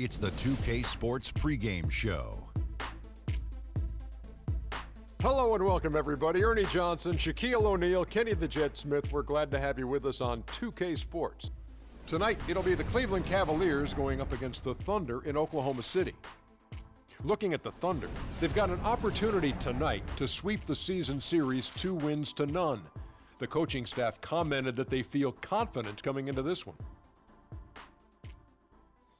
It's the 2K Sports pregame show. Hello and welcome, everybody. Ernie Johnson, Shaquille O'Neal, Kenny the Jet Smith. We're glad to have you with us on 2K Sports. Tonight, it'll be the Cleveland Cavaliers going up against the Thunder in Oklahoma City. Looking at the Thunder, they've got an opportunity tonight to sweep the season series 2-0. The coaching staff commented that they feel confident coming into this one.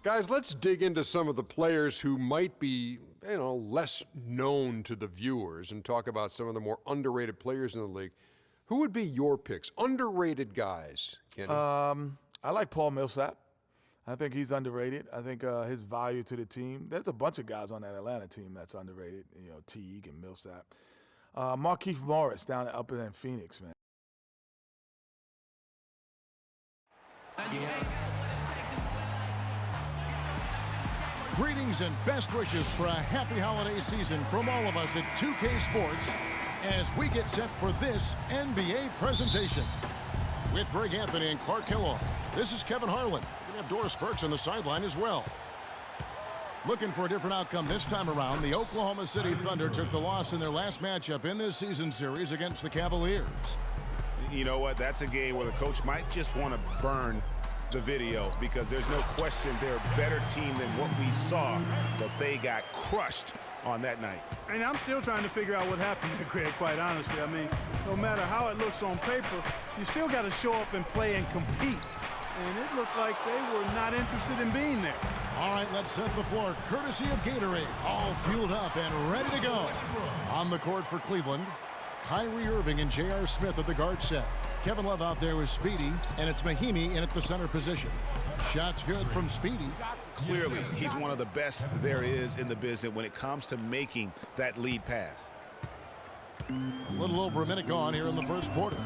Guys, let's dig into some of the players who might be, less known to the viewers and talk about some of the more underrated players in the league. Who would be your picks? Underrated guys, Kenny? I like Paul Millsap. I think he's underrated. I think his value to the team. There's a bunch of guys on that Atlanta team that's underrated. Teague and Millsap. Markieff Morris up in Phoenix, man. Greetings and best wishes for a happy holiday season from all of us at 2K Sports as we get set for this NBA presentation. With Greg Anthony and Clark Kellogg, this is Kevin Harlan. We have Doris Burks on the sideline as well. Looking for a different outcome this time around, the Oklahoma City Thunder took the loss in their last matchup in this season series against the Cavaliers. You know what? That's a game where the coach might just want to burn the video because there's no question they're a better team than what we saw, but they got crushed on that night. And I'm still trying to figure out what happened there, Greg, quite honestly. I mean, no matter how it looks on paper, you still got to show up and play and compete. And it looked like they were not interested in being there. All right, let's set the floor courtesy of Gatorade. All fueled up and ready to go. On the court for Cleveland, Kyrie Irving and J.R. Smith at the guard set. Kevin Love out there with Speedy, and it's Mahimi in at the center position. Shots good from Speedy. Clearly, he's one of the best there is in the business when it comes to making that lead pass. A little over a minute gone here in the first quarter.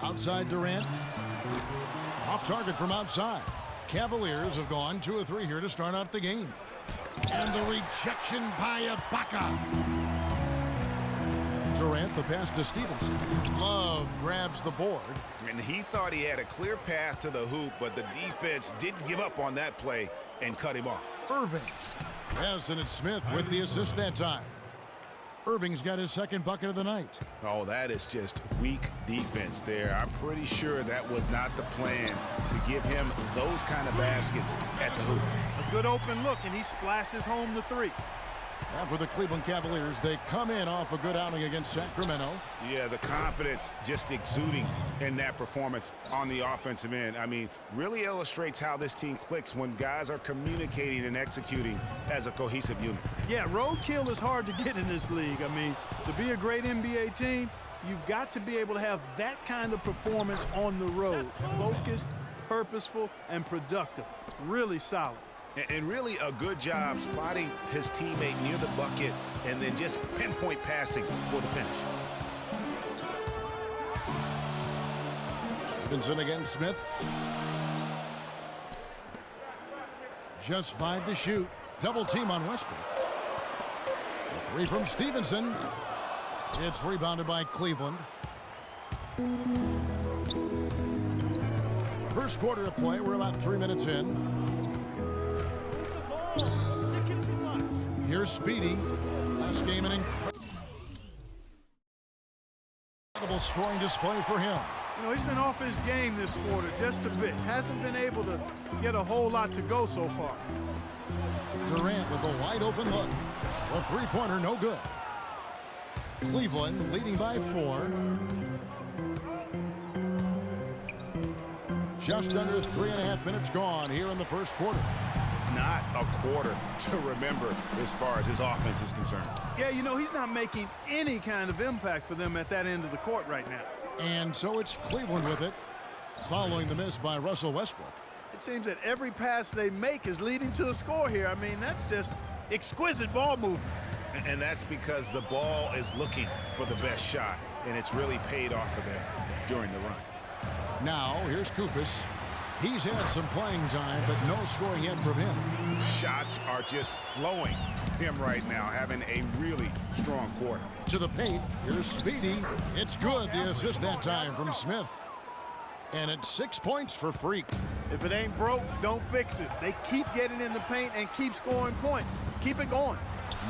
Outside Durant. Off target from outside. Cavaliers have gone 2 of 3 here to start out the game. And the rejection by Ibaka. Durant, the pass to Stevenson. Love grabs the board. And he thought he had a clear path to the hoop, but the defense didn't give up on that play and cut him off. Irving. Yes, and it's Smith with the assist that time. Irving's got his second bucket of the night. Oh, that is just weak defense there. I'm pretty sure that was not the plan to give him those kind of baskets at the hoop. A good open look, and he splashes home the 3. And for the Cleveland Cavaliers, they come in off a good outing against Sacramento. Yeah, the confidence just exuding in that performance on the offensive end. I mean, really illustrates how this team clicks when guys are communicating and executing as a cohesive unit. Yeah, roadkill is hard to get in this league. I mean, to be a great NBA team, you've got to be able to have that kind of performance on the road. Focused, purposeful, and productive. Really solid. And really a good job spotting his teammate near the bucket and then just pinpoint passing for the finish. Stevenson against Smith. Just 5 to shoot. Double team on Westbrook. A 3 from Stevenson. It's rebounded by Cleveland. First quarter of play. We're about 3 minutes in. Here's Speedy. Last game an incredible scoring display for him. He's been off his game this quarter just a bit. Hasn't been able to get a whole lot to go so far. Durant with a wide open look. The three-pointer no good. Cleveland leading by 4. Just under 3.5 minutes gone here in the first quarter. Not a quarter to remember as far as his offense is concerned. Yeah, he's not making any kind of impact for them at that end of the court right now. And so it's Cleveland with it, following the miss by Russell Westbrook. It seems that every pass they make is leading to a score here. I mean, that's just exquisite ball movement. And that's because the ball is looking for the best shot, and it's really paid off for them during the run. Now, here's Koufos. He's had some playing time, but no scoring yet from him. Shots are just flowing from him right now, having a really strong quarter. To the paint, here's Speedy. It's good, the assist that time from Smith. And it's 6 points for Freak. If it ain't broke, don't fix it. They keep getting in the paint and keep scoring points. Keep it going.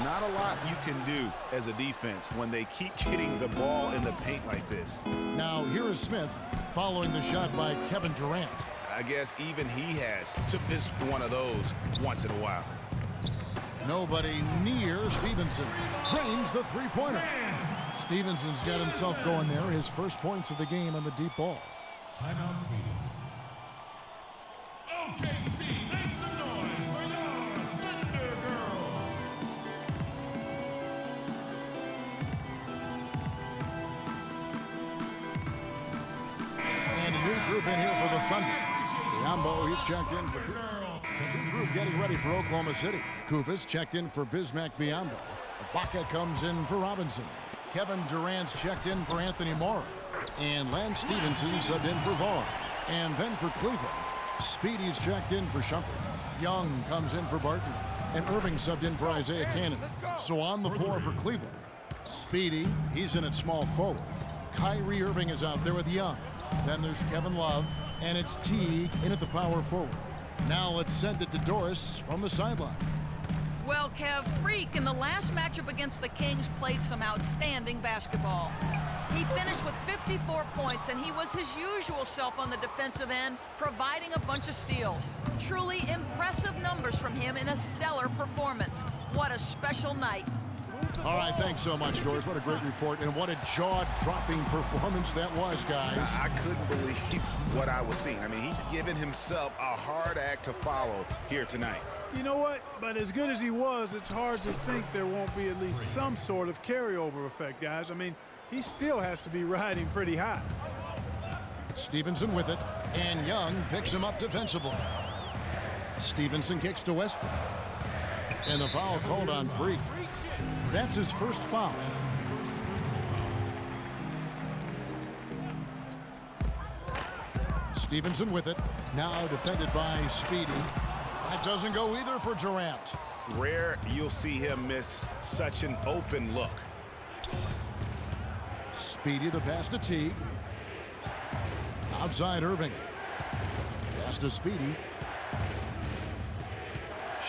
Not a lot you can do as a defense when they keep getting the ball in the paint like this. Now here is Smith following the shot by Kevin Durant. I guess even he has to miss one of those once in a while. Nobody near Stevenson. Drains the three-pointer. Stevenson's got himself going there. His first points of the game on the deep ball. Timeout. OKC, make some noise for your Thunder Girls. And a new group in here for the Thunder. Biombo, he's checked in for the group getting ready for Oklahoma City. Kufis checked in for Bismack Biyombo. Ibaka comes in for Robinson. Kevin Durant's checked in for Anthony Morrow. And Lance Stevenson subbed in for Vaughn. And then for Cleveland, Speedy's checked in for Shumpert. Young comes in for Barton. And Irving subbed in for Isaiah Cannon. So on the floor for Cleveland, Speedy, he's in at small forward. Kyrie Irving is out there with Young. Then there's Kevin Love. And it's Teague in at the power forward. Now let's send it to Doris from the sideline. Well, Kev, Freak in the last matchup against the Kings played some outstanding basketball. He finished with 54 points, and he was his usual self on the defensive end, providing a bunch of steals. Truly impressive numbers from him in a stellar performance. What a special night. All right, thanks so much, Doris. What a great report, and what a jaw-dropping performance that was, guys. I couldn't believe what I was seeing. I mean, he's given himself a hard act to follow here tonight. You know what? But as good as he was, it's hard to think there won't be at least some sort of carryover effect, guys. I mean, he still has to be riding pretty high. Stevenson with it, and Young picks him up defensively. Stevenson kicks to Westbrook. And the foul called on Freak. That's his first foul. Stevenson with it. Now defended by Speedy. That doesn't go either for Durant. Rare you'll see him miss such an open look. Speedy the pass to Teague. Outside Irving. Pass to Speedy.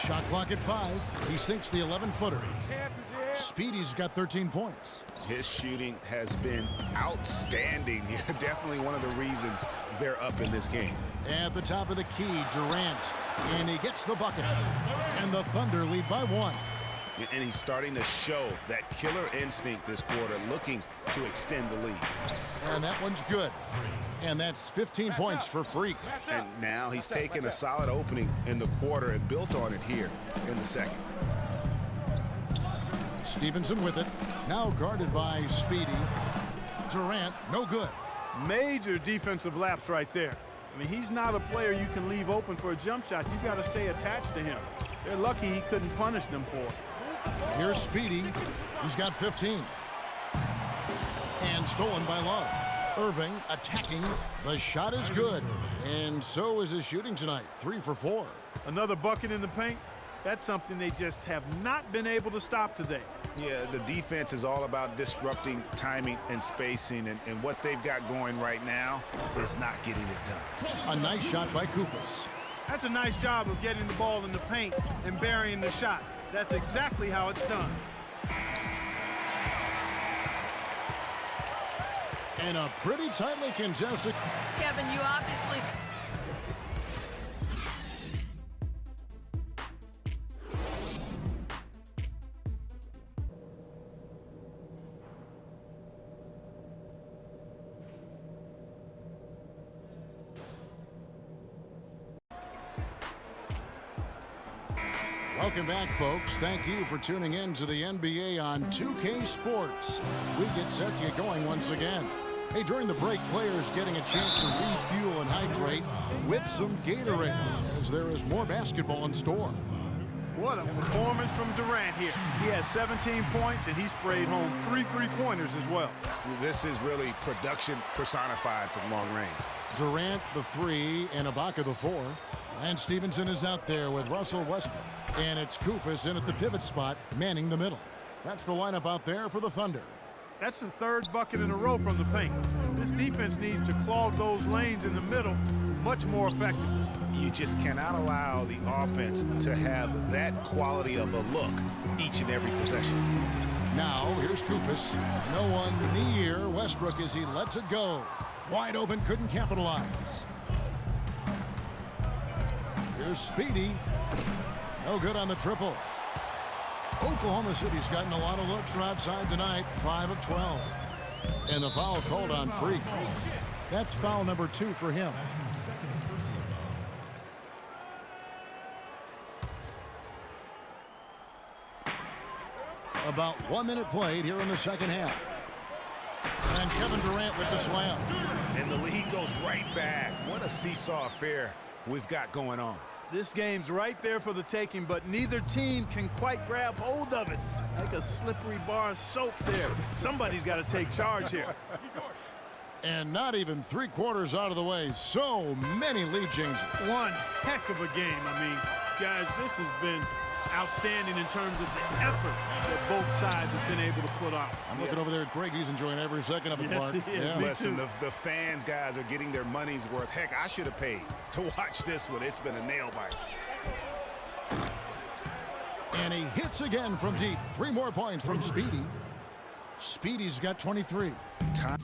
Shot clock at 5. He sinks the 11-footer. Speedy's got 13 points. His shooting has been outstanding here. Definitely one of the reasons they're up in this game. At the top of the key, Durant. And he gets the bucket. And the Thunder lead by 1. And he's starting to show that killer instinct this quarter, looking to extend the lead. And that one's good. And that's 15 points for Freak. And now he's taken a solid opening in the quarter and built on it here in the second. Stevenson with it. Now guarded by Speedy. Durant, no good. Major defensive lapse right there. I mean, he's not a player you can leave open for a jump shot. You got to stay attached to him. They're lucky he couldn't punish them for it. Here's Speedy. He's got 15. And stolen by Love. Irving attacking. The shot is good. And so is his shooting tonight. 3 for 4. Another bucket in the paint. That's something they just have not been able to stop today. Yeah, the defense is all about disrupting timing and spacing, and what they've got going right now is not getting it done. A nice shot by Kufis. That's a nice job of getting the ball in the paint and burying the shot. That's exactly how it's done. And a pretty tightly contested. Kevin, you obviously... Welcome back, folks. Thank you for tuning in to the NBA on 2K Sports as we get set to get going once again. Hey, during the break, players getting a chance to refuel and hydrate with some Gatorade as there is more basketball in store. What a performance from Durant here. He has 17 points, and he sprayed home 3 3-pointers as well. This is really production personified from long range. Durant, the 3, and Ibaka, the 4. And Stevenson is out there with Russell Westbrook. And it's Kufis in at the pivot spot, manning the middle. That's the lineup out there for the Thunder. That's the 3rd bucket in a row from the paint. This defense needs to clog those lanes in the middle much more effectively. You just cannot allow the offense to have that quality of a look each and every possession. Now, here's Koufos. No one near Westbrook as he lets it go. Wide open, couldn't capitalize. Here's Speedy. No good on the triple. Oklahoma City's gotten a lot of looks from outside tonight, 5 of 12. And the foul called on Freak. That's foul number 2 for him. About 1 minute played here in the second half. And Kevin Durant with the slam. And the lead goes right back. What a seesaw affair we've got going on. This game's right there for the taking, but neither team can quite grab hold of it. Like a slippery bar of soap there. Somebody's got to take charge here. And not even 3/4 out of the way. So many lead changes. One heck of a game. I mean, guys, this has been outstanding in terms of the effort that both sides have been able to put on. I'm looking over there at Craig. He's enjoying every second of it, Yes, Clark. he is. Yeah. Me Listen, too. the fans, guys, are getting their money's worth. Heck, I should have paid to watch this one. It's been a nail biter. And he hits again from deep. 3 more points from Speedy. Speedy's got 23. Time.